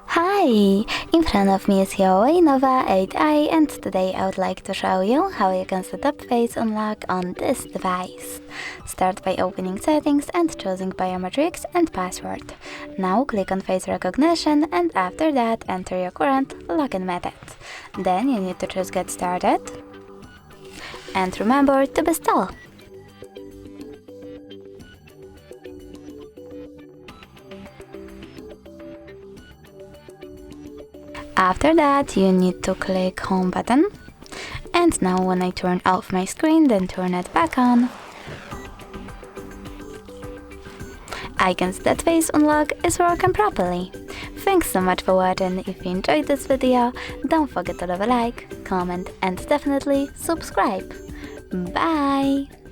Hi! In front of me is HUAWEI Nova 8i, and today I would like to show you how you can set up Face Unlock on this device. Start by opening Settings and choosing Biometrics and Password. Now click on Face Recognition, and after that enter your current login method. Then you need to choose Get Started and remember to install. After that, you need to click Home button. And now when I turn off my screen, then turn it back on, I can see that Face Unlock is working properly. Thanks so much for watching. If you enjoyed this video, don't forget to leave a like, comment and definitely subscribe. Bye!